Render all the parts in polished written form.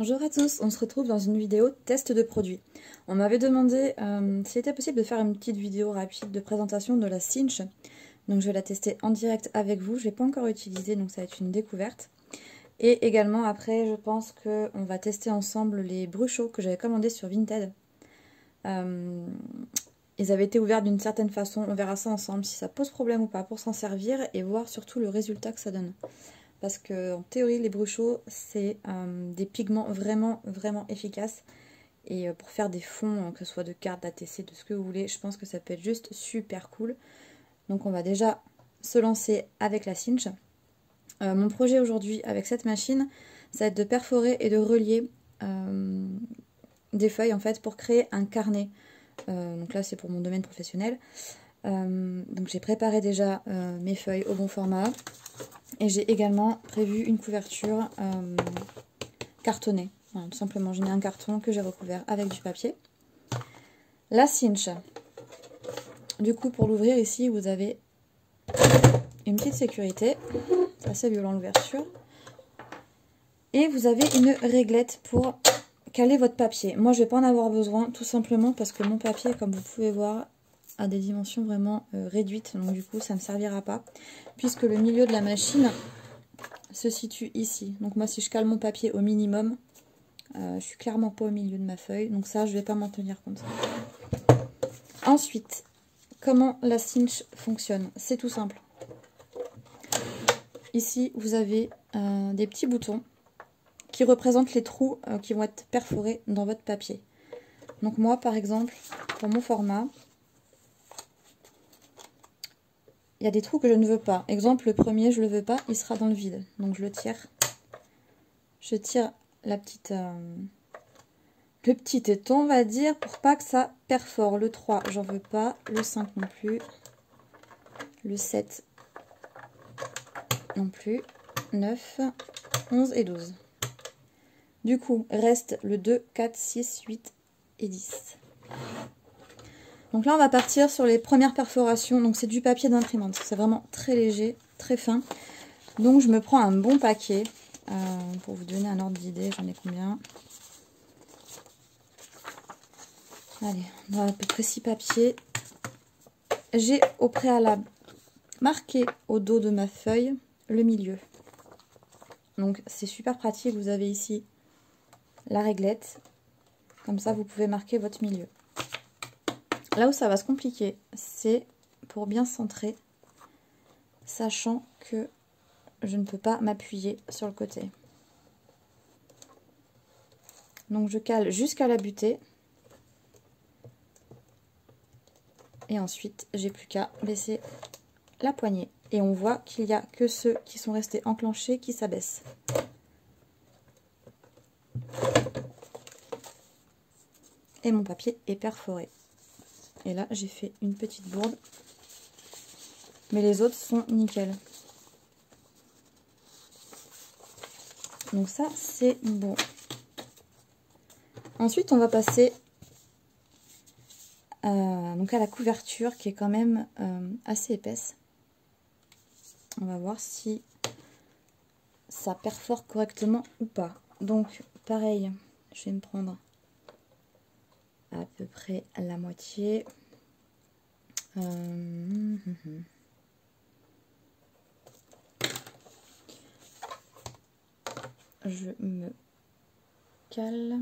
Bonjour à tous, on se retrouve dans une vidéo test de produit. On m'avait demandé s'il était possible de faire une petite vidéo rapide de présentation de la Cinch. Donc je vais la tester en direct avec vous, je ne l'ai pas encore utilisée donc ça va être une découverte. Et également après je pense qu'on va tester ensemble les bruchos que j'avais commandés sur Vinted. Ils avaient été ouverts d'une certaine façon, on verra ça ensemble si ça pose problème ou pas pour s'en servir et voir surtout le résultat que ça donne. Parce que en théorie les bruchos c'est des pigments vraiment efficaces et pour faire des fonds, que ce soit de cartes, d'ATC, de ce que vous voulez, je pense que ça peut être juste super cool. Donc on va déjà se lancer avec la Cinch. Mon projet aujourd'hui avec cette machine, ça va être de perforer et de relier des feuilles en fait pour créer un carnet. Donc là c'est pour mon domaine professionnel. Donc j'ai préparé déjà mes feuilles au bon format. Et j'ai également prévu une couverture cartonnée. Voilà, tout simplement, j'ai mis un carton que j'ai recouvert avec du papier. La Cinch. Du coup, pour l'ouvrir ici, vous avez une petite sécurité. C'est assez violent l'ouverture. Et vous avez une réglette pour caler votre papier. Moi, je ne vais pas en avoir besoin, tout simplement parce que mon papier, comme vous pouvez voir, a des dimensions vraiment réduites. Donc du coup, ça ne me servira pas. Puisque le milieu de la machine se situe ici. Donc moi, si je cale mon papier au minimum, je suis clairement pas au milieu de ma feuille. Donc ça, je vais pas m'en tenir compte. Ensuite, comment la Cinch fonctionne? C'est tout simple. Ici, vous avez des petits boutons qui représentent les trous qui vont être perforés dans votre papier. Donc moi, par exemple, pour mon format, il y a des trous que je ne veux pas. Exemple, le premier, je ne le veux pas, il sera dans le vide. Donc je le tire. Je tire la petite, le petit téton, on va dire, pour pas que ça perfore. Le 3, j'en veux pas. Le 5 non plus. Le 7 non plus. 9, 11 et 12. Du coup, reste le 2, 4, 6, 8 et 10. Donc là, on va partir sur les premières perforations. Donc c'est du papier d'imprimante. C'est vraiment très léger, très fin. Donc je me prends un bon paquet. Pour vous donner un ordre d'idée, j'en ai combien? Allez, on a à peu près 6 papiers. J'ai au préalable marqué au dos de ma feuille le milieu. Donc c'est super pratique, vous avez ici la réglette. Comme ça, vous pouvez marquer votre milieu. Là où ça va se compliquer, c'est pour bien centrer, sachant que je ne peux pas m'appuyer sur le côté. Donc je cale jusqu'à la butée. Et ensuite, j'ai plus qu'à baisser la poignée. Et on voit qu'il n'y a que ceux qui sont restés enclenchés qui s'abaissent. Et mon papier est perforé. Et là, j'ai fait une petite bourde. Mais les autres sont nickel. Donc ça, c'est bon. Ensuite, on va passer donc à la couverture qui est quand même assez épaisse. On va voir si ça perfore correctement ou pas. Donc, pareil, je vais me prendre à peu près la moitié. Je me cale.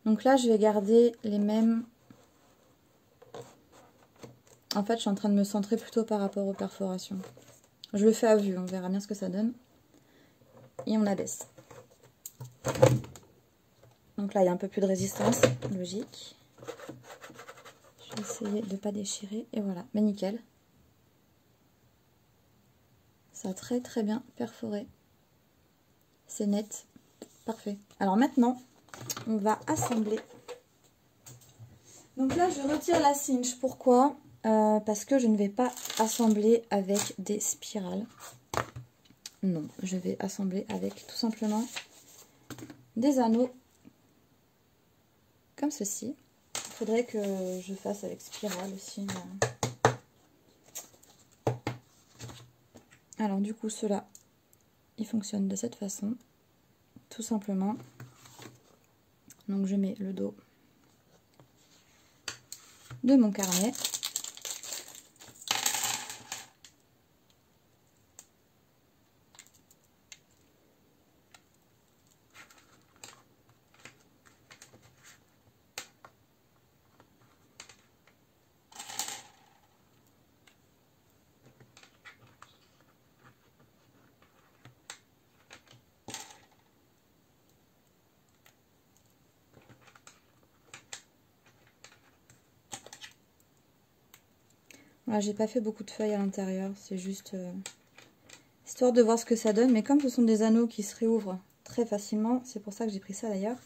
Donc là, je vais garder les mêmes. En fait, je suis en train de me centrer plutôt par rapport aux perforations. Je le fais à vue, on verra bien ce que ça donne. Et on abaisse. Donc là, il y a un peu plus de résistance, logique. Je vais essayer de ne pas déchirer. Et voilà, mais nickel. Ça a très bien perforé. C'est net. Parfait. Alors maintenant, on va assembler. Donc là, je retire la Cinch. Pourquoi? Parce que je ne vais pas assembler avec des spirales. Non, je vais assembler avec tout simplement des anneaux comme ceci. Il faudrait que je fasse avec spirale aussi. Alors du coup, ceux-là, ils fonctionnent de cette façon. tout simplement. Donc je mets le dos de mon carnet. Voilà, j'ai pas fait beaucoup de feuilles à l'intérieur, c'est juste histoire de voir ce que ça donne. Mais comme ce sont des anneaux qui se réouvrent très facilement, c'est pour ça que j'ai pris ça d'ailleurs,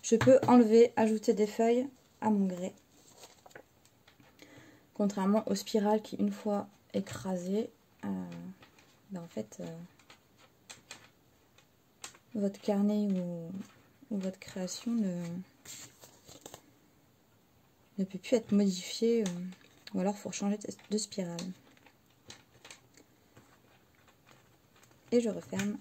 je peux enlever, ajouter des feuilles à mon gré. Contrairement aux spirales qui, une fois écrasées, ben en fait, votre carnet ou votre création ne peut plus être modifié, ou alors il faut changer de spirale. Et je referme.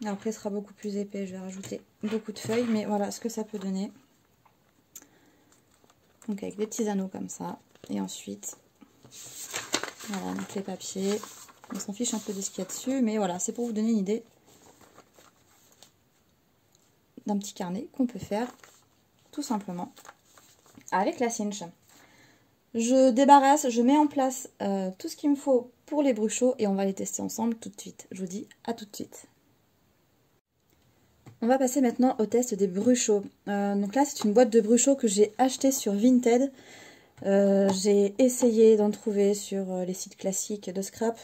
Après, il sera beaucoup plus épais, je vais rajouter beaucoup de feuilles, mais voilà ce que ça peut donner. Donc avec des petits anneaux comme ça. Et ensuite, voilà, donc les papiers. On s'en fiche un peu de ce qu'il y a dessus, mais voilà, c'est pour vous donner une idée d'un petit carnet qu'on peut faire tout simplement avec la cinch. Je débarrasse, je mets en place tout ce qu'il me faut pour les bruchots et on va les tester ensemble tout de suite. Je vous dis à tout de suite. On va passer maintenant au test des bruchots. Donc là, c'est une boîte de bruchots que j'ai achetée sur Vinted. J'ai essayé d'en trouver sur les sites classiques de scrap,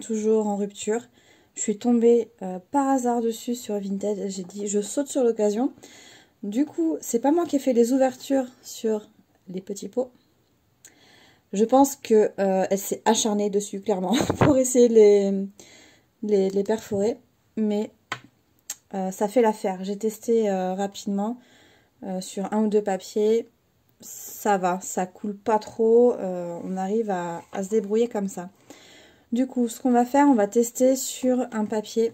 toujours en rupture. Je suis tombée par hasard dessus sur Vinted. J'ai dit, je saute sur l'occasion. Du coup, c'est pas moi qui ai fait les ouvertures sur les petits pots. Je pense que elle s'est acharnée dessus, clairement, pour essayer de les perforer. Mais ça fait l'affaire. J'ai testé rapidement sur un ou deux papiers. Ça va, ça coule pas trop. On arrive à se débrouiller comme ça. Du coup, ce qu'on va faire, on va tester sur un papier.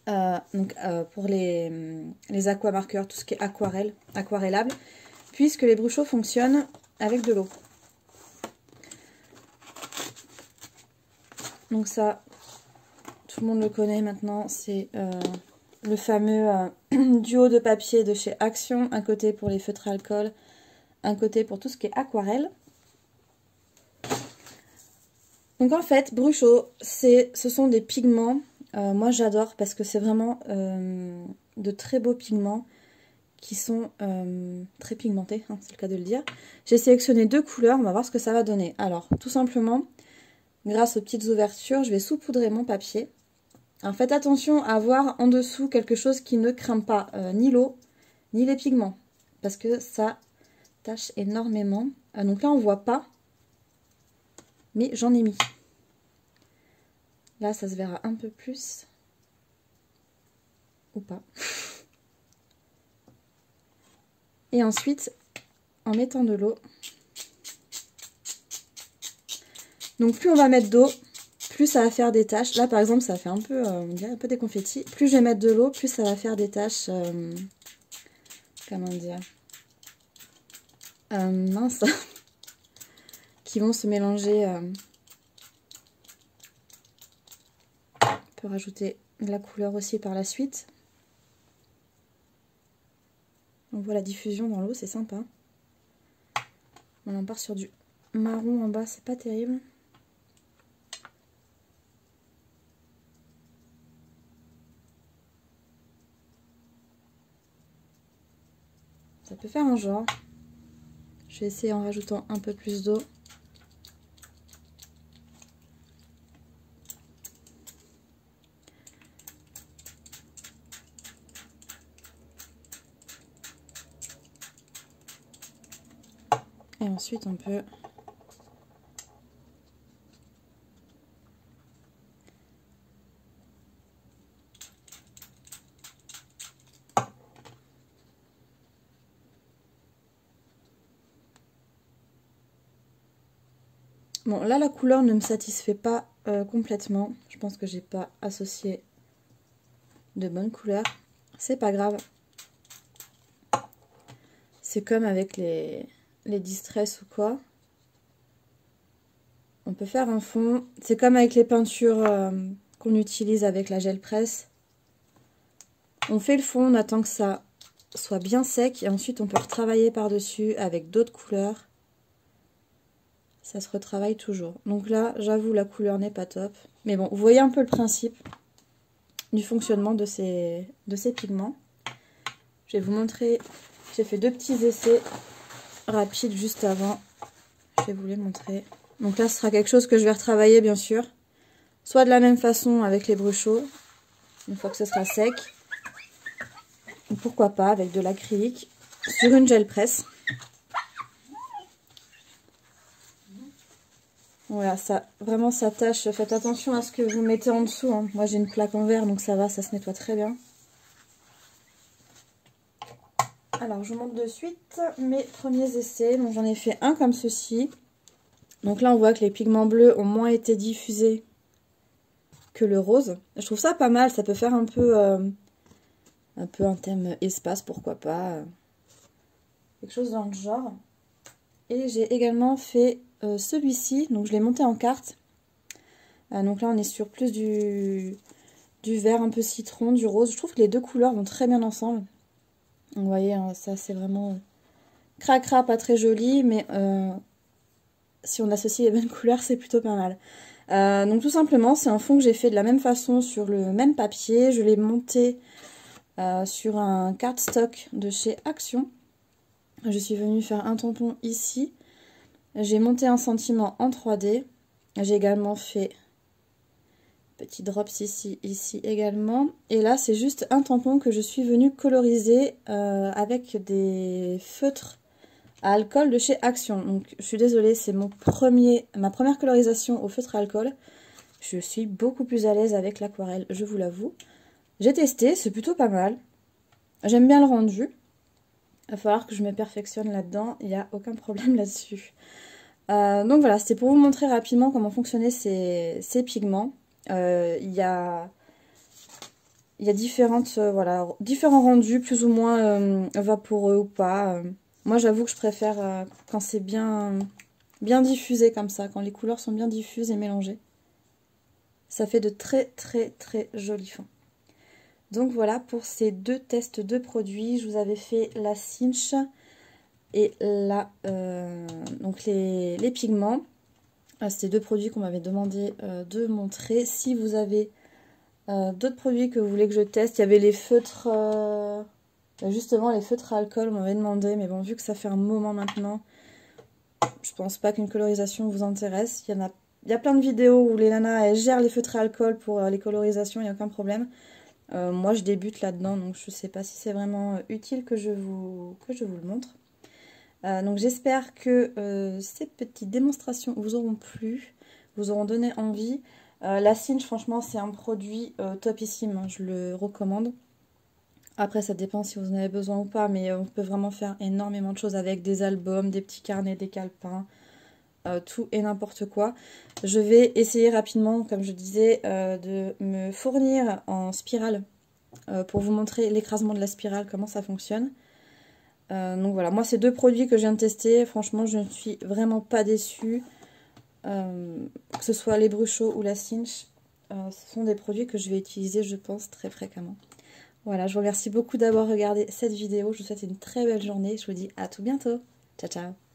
Pour les aquamarqueurs, tout ce qui est aquarelle, aquarellable, puisque les bruchots fonctionnent avec de l'eau. Donc ça, tout le monde le connaît maintenant, c'est le fameux duo de papier de chez Action, un côté pour les feutres alcool, un côté pour tout ce qui est aquarelle. Donc en fait, bruchot, ce sont des pigments, moi j'adore parce que c'est vraiment de très beaux pigments qui sont très pigmentés, hein, c'est le cas de le dire. J'ai sélectionné deux couleurs, on va voir ce que ça va donner. Alors, tout simplement, grâce aux petites ouvertures, je vais saupoudrer mon papier. Alors faites attention à avoir en dessous quelque chose qui ne craint pas ni l'eau, ni les pigments, parce que ça tâche énormément. Donc là, on ne voit pas, mais j'en ai mis. Là, ça se verra un peu plus, ou pas. Et ensuite, en mettant de l'eau, donc plus on va mettre d'eau, plus ça va faire des taches. Là, par exemple, ça fait un peu, on dirait un peu des confettis. Plus je vais mettre de l'eau, plus ça va faire des taches, comment dire, mince, qui vont se mélanger. On peut rajouter de la couleur aussi par la suite. On voit la diffusion dans l'eau, c'est sympa. On en part sur du marron en bas, c'est pas terrible. Ça peut faire un genre. Je vais essayer en rajoutant un peu plus d'eau. Et ensuite on peut Bon, là, la couleur ne me satisfait pas complètement. Je pense que j'ai pas associé de bonnes couleurs. C'est pas grave. C'est comme avec les distress ou quoi. On peut faire un fond. C'est comme avec les peintures qu'on utilise avec la gel presse. On fait le fond, on attend que ça soit bien sec et ensuite on peut retravailler par-dessus avec d'autres couleurs. Ça se retravaille toujours. Donc là, j'avoue, la couleur n'est pas top. Mais bon, vous voyez un peu le principe du fonctionnement de ces pigments. Je vais vous montrer. J'ai fait 2 petits essais rapides juste avant. Je vais vous les montrer. Donc là, ce sera quelque chose que je vais retravailler, bien sûr. Soit de la même façon avec les brushos, une fois que ce sera sec. Ou pourquoi pas avec de l'acrylique sur une gel presse. Voilà, ça, vraiment ça tâche. Faites attention à ce que vous mettez en dessous. Hein. Moi j'ai une plaque en verre, donc ça va, ça se nettoie très bien. Alors je vous montre de suite mes premiers essais. Donc j'en ai fait un comme ceci. Donc là on voit que les pigments bleus ont moins été diffusés que le rose. Je trouve ça pas mal, ça peut faire un peu un thème espace, pourquoi pas. Quelque chose dans le genre. Et j'ai également fait celui-ci, donc je l'ai monté en carte. Donc là on est sur plus du vert un peu citron, du rose. Je trouve que les deux couleurs vont très bien ensemble. Donc, vous voyez, hein, ça c'est vraiment cracra, pas très joli, mais si on associe les bonnes couleurs, c'est plutôt pas mal. Donc tout simplement, c'est un fond que j'ai fait de la même façon sur le même papier. Je l'ai monté sur un cardstock de chez Action. Je suis venue faire un tampon ici. J'ai monté un sentiment en 3D. J'ai également fait petit drops ici également. Et là, c'est juste un tampon que je suis venue coloriser avec des feutres à alcool de chez Action. Donc, je suis désolée, c'est ma première colorisation au feutre à alcool. Je suis beaucoup plus à l'aise avec l'aquarelle, je vous l'avoue. J'ai testé, c'est plutôt pas mal. J'aime bien le rendu. Il va falloir que je me perfectionne là-dedans, il n'y a aucun problème là-dessus. Donc voilà, c'était pour vous montrer rapidement comment fonctionnaient ces pigments. Il y a différents rendus, plus ou moins vaporeux ou pas. Moi j'avoue que je préfère quand c'est bien diffusé comme ça, quand les couleurs sont bien diffuses et mélangées. Ça fait de très très très jolis fonds. Donc voilà pour ces 2 tests de produits. Je vous avais fait la cinch et là donc les pigments. C'était 2 produits qu'on m'avait demandé de montrer. Si vous avez d'autres produits que vous voulez que je teste, il y avait les feutres, justement les feutres à alcool, on m'avait demandé, mais bon, vu que ça fait un moment maintenant, je pense pas qu'une colorisation vous intéresse. Il y a plein de vidéos où les nanas elles gèrent les feutres à alcool pour les colorisations, il n'y a aucun problème. Moi je débute là-dedans, donc je sais pas si c'est vraiment utile que je vous le montre. Donc j'espère que ces petites démonstrations vous auront plu, vous auront donné envie. La cinch, franchement, c'est un produit topissime, hein, je le recommande. Après, ça dépend si vous en avez besoin ou pas, mais on peut vraiment faire énormément de choses avec des albums, des petits carnets, des calepins, tout et n'importe quoi. Je vais essayer rapidement, comme je disais, de me fournir en spirale pour vous montrer l'écrasement de la spirale, comment ça fonctionne. Donc voilà, moi, ces 2 produits que je viens de tester, franchement, je ne suis vraiment pas déçue. Que ce soit les brushos ou la cinch, ce sont des produits que je vais utiliser, je pense, très fréquemment. Voilà, je vous remercie beaucoup d'avoir regardé cette vidéo. Je vous souhaite une très belle journée. Je vous dis à tout bientôt. Ciao, ciao.